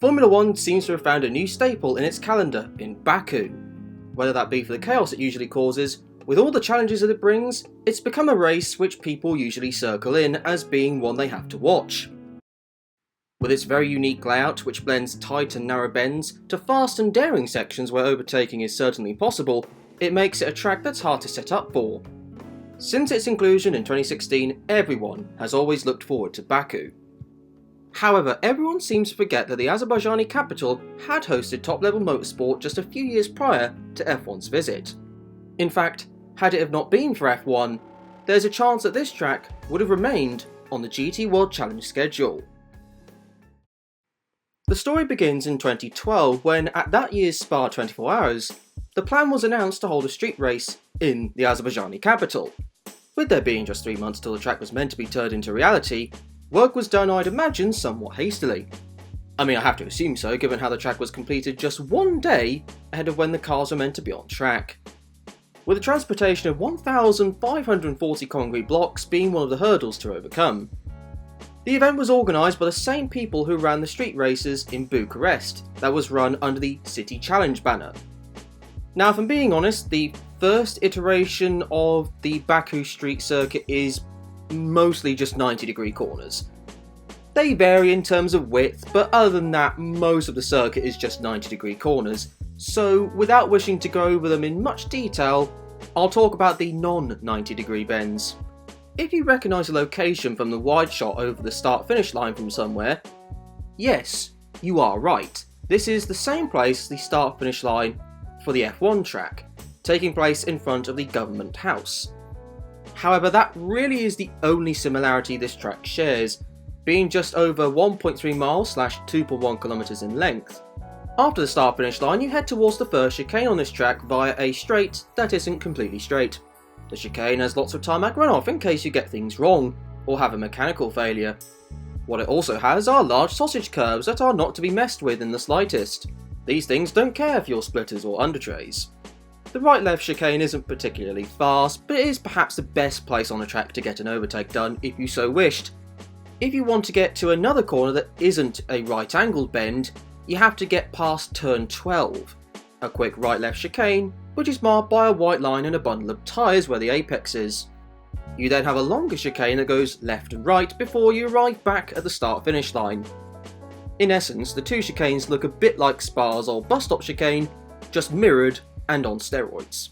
Formula 1 seems to have found a new staple in its calendar in Baku. Whether that be for the chaos it usually causes, with all the challenges that it brings, it's become a race which people usually circle in as being one they have to watch. With its very unique layout, which blends tight and narrow bends to fast and daring sections where overtaking is certainly possible, it makes it a track that's hard to set up for. Since its inclusion in 2016, everyone has always looked forward to Baku. However, everyone seems to forget that the Azerbaijani capital had hosted top-level motorsport just a few years prior to F1's visit. In fact, had it have not been for F1, there's a chance that this track would have remained on the GT World Challenge schedule. The story begins in 2012 when, at that year's Spa 24 Hours, the plan was announced to hold a street race in the Azerbaijani capital. With there being just 3 months till the track was meant to be turned into reality, work was done, I'd imagine, somewhat hastily. I mean, I have to assume so, given how the track was completed just one day ahead of when the cars were meant to be on track. With the transportation of 1,540 concrete blocks being one of the hurdles to overcome. The event was organised by the same people who ran the street races in Bucharest, that was run under the City Challenge banner. Now, if I'm being honest, the first iteration of the Baku street circuit is mostly just 90-degree corners. They vary in terms of width, but other than that, most of the circuit is just 90-degree corners. So, without wishing to go over them in much detail, I'll talk about the non-90-degree bends. If you recognise a location from the wide shot over the start-finish line from somewhere, yes, you are right. This is the same place as the start-finish line for the F1 track, taking place in front of the Government House. However, that really is the only similarity this track shares, being just over 1.3 miles / 2.1 kilometers in length. After the start-finish line, you head towards the first chicane on this track via a straight that isn't completely straight. The chicane has lots of tarmac runoff in case you get things wrong, or have a mechanical failure. What it also has are large sausage curves that are not to be messed with in the slightest. These things don't care for your splitters or undertrays. The right-left chicane isn't particularly fast, but it is perhaps the best place on the track to get an overtake done if you so wished. If you want to get to another corner that isn't a right-angled bend, you have to get past turn 12, a quick right-left chicane, which is marked by a white line and a bundle of tyres where the apex is. You then have a longer chicane that goes left and right before you arrive back at the start-finish line. In essence, the two chicanes look a bit like Spa's old bus stop chicane, just mirrored and on steroids.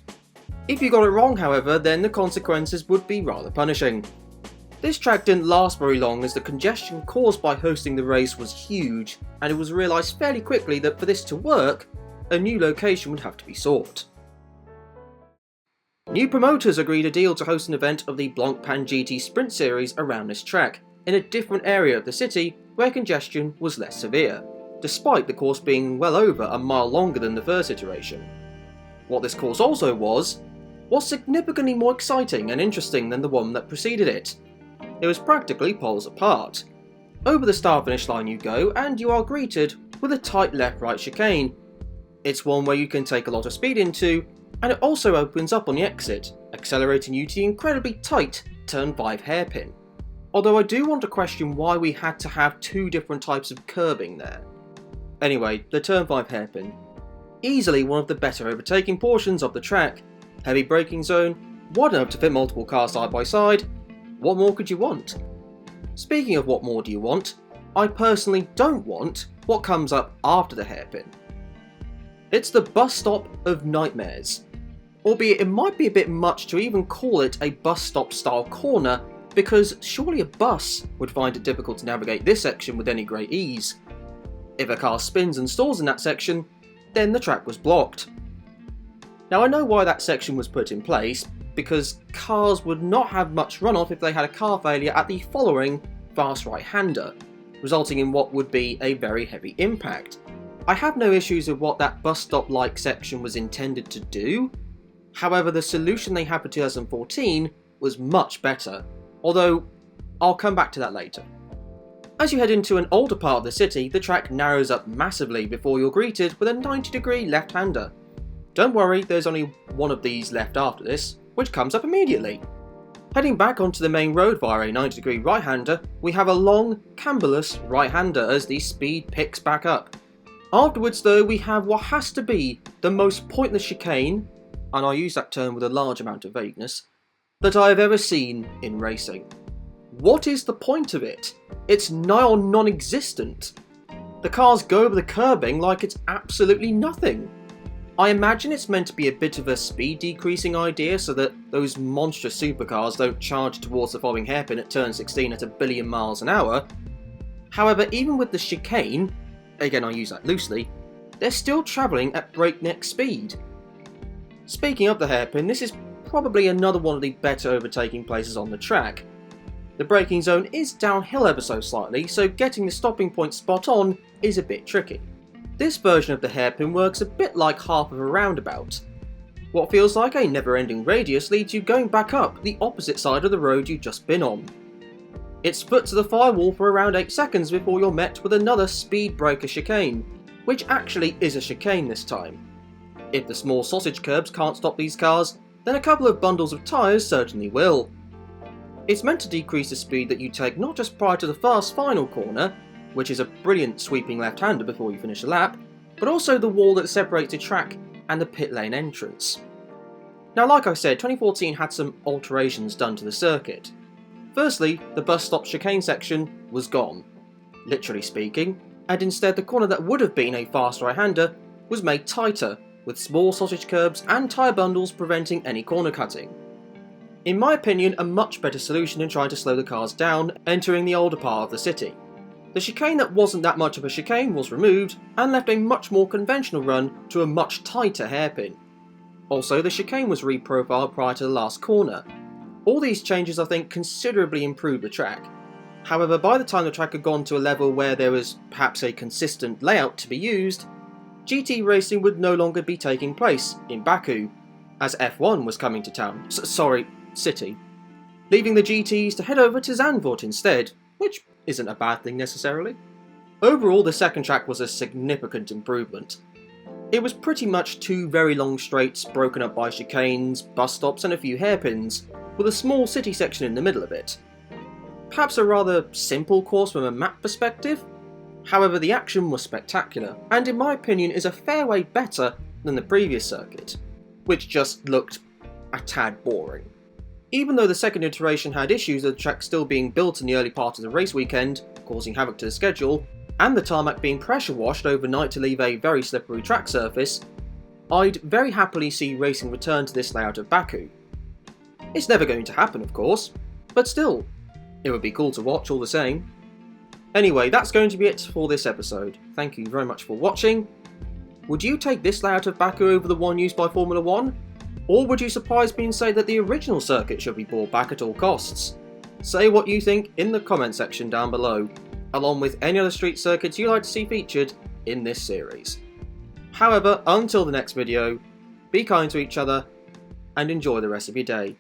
If you got it wrong, however, then the consequences would be rather punishing. This track didn't last very long as the congestion caused by hosting the race was huge, and it was realised fairly quickly that for this to work, a new location would have to be sought. New promoters agreed a deal to host an event of the Blancpain GT Sprint Series around this track, in a different area of the city where congestion was less severe, despite the course being well over a mile longer than the first iteration. What this course also was significantly more exciting and interesting than the one that preceded it. It was practically poles apart. Over the start-finish line you go, and you are greeted with a tight left-right chicane. It's one where you can take a lot of speed into, and it also opens up on the exit, accelerating you to the incredibly tight turn 5 hairpin. Although I do want to question why we had to have two different types of curbing there. Anyway, the turn 5 hairpin. Easily one of the better overtaking portions of the track. Heavy braking zone, wide enough to fit multiple cars side by side. What more could you want? Speaking of what more do you want, I personally don't want what comes up after the hairpin. It's the bus stop of nightmares. Albeit it might be a bit much to even call it a bus stop style corner, because surely a bus would find it difficult to navigate this section with any great ease. If a car spins and stalls in that section, then the track was blocked. Now I know why that section was put in place, because cars would not have much runoff if they had a car failure at the following fast right-hander, resulting in what would be a very heavy impact. I have no issues with what that bus stop-like section was intended to do. However, the solution they had for 2014 was much better, although I'll come back to that later. As you head into an older part of the city, the track narrows up massively before you're greeted with a 90-degree left-hander. Don't worry, there's only one of these left after this, which comes up immediately. Heading back onto the main road via a 90-degree right-hander, we have a long, camberless right-hander as the speed picks back up. Afterwards though, we have what has to be the most pointless chicane, and I use that term with a large amount of vagueness, that I have ever seen in racing. What is the point of it? It's nigh on non-existent. The cars go over the curbing like it's absolutely nothing. I imagine it's meant to be a bit of a speed decreasing idea so that those monstrous supercars don't charge towards the following hairpin at turn 16 at 1 billion miles an hour. However, even with the chicane, again I use that loosely, they're still travelling at breakneck speed. Speaking of the hairpin, this is probably another one of the better overtaking places on the track. The braking zone is downhill ever so slightly, so getting the stopping point spot on is a bit tricky. This version of the hairpin works a bit like half of a roundabout. What feels like a never-ending radius leads you going back up the opposite side of the road you've just been on. It's put to the firewall for around 8 seconds before you're met with another speed breaker chicane, which actually is a chicane this time. If the small sausage curbs can't stop these cars, then a couple of bundles of tyres certainly will. It's meant to decrease the speed that you take not just prior to the fast final corner, which is a brilliant sweeping left-hander before you finish a lap, but also the wall that separates the track and the pit lane entrance. Now like I said, 2014 had some alterations done to the circuit. Firstly, the bus stop chicane section was gone, literally speaking, and instead the corner that would have been a fast right-hander was made tighter, with small sausage curbs and tyre bundles preventing any corner cutting. In my opinion, a much better solution than trying to slow the cars down entering the older part of the city. The chicane that wasn't that much of a chicane was removed and left a much more conventional run to a much tighter hairpin. Also, the chicane was reprofiled prior to the last corner. All these changes I think considerably improved the track. However, by the time the track had gone to a level where there was perhaps a consistent layout to be used, GT racing would no longer be taking place in Baku, as F1 was coming to town, city, leaving the GTs to head over to Zandvoort instead, which isn't a bad thing necessarily. Overall, the second track was a significant improvement. It was pretty much 2 very long straights broken up by chicanes, bus stops and a few hairpins, with a small city section in the middle of it. Perhaps a rather simple course from a map perspective, however the action was spectacular, and in my opinion is a fair way better than the previous circuit, which just looked a tad boring. Even though the second iteration had issues of the track still being built in the early part of the race weekend, causing havoc to the schedule, and the tarmac being pressure washed overnight to leave a very slippery track surface, I'd very happily see racing return to this layout of Baku. It's never going to happen of course, but still, it would be cool to watch all the same. Anyway, that's going to be it for this episode. Thank you very much for watching. Would you take this layout of Baku over the one used by Formula 1? Or would you surprise me and say that the original circuit should be brought back at all costs? Say what you think in the comment section down below, along with any other street circuits you'd like to see featured in this series. However, until the next video, be kind to each other and enjoy the rest of your day.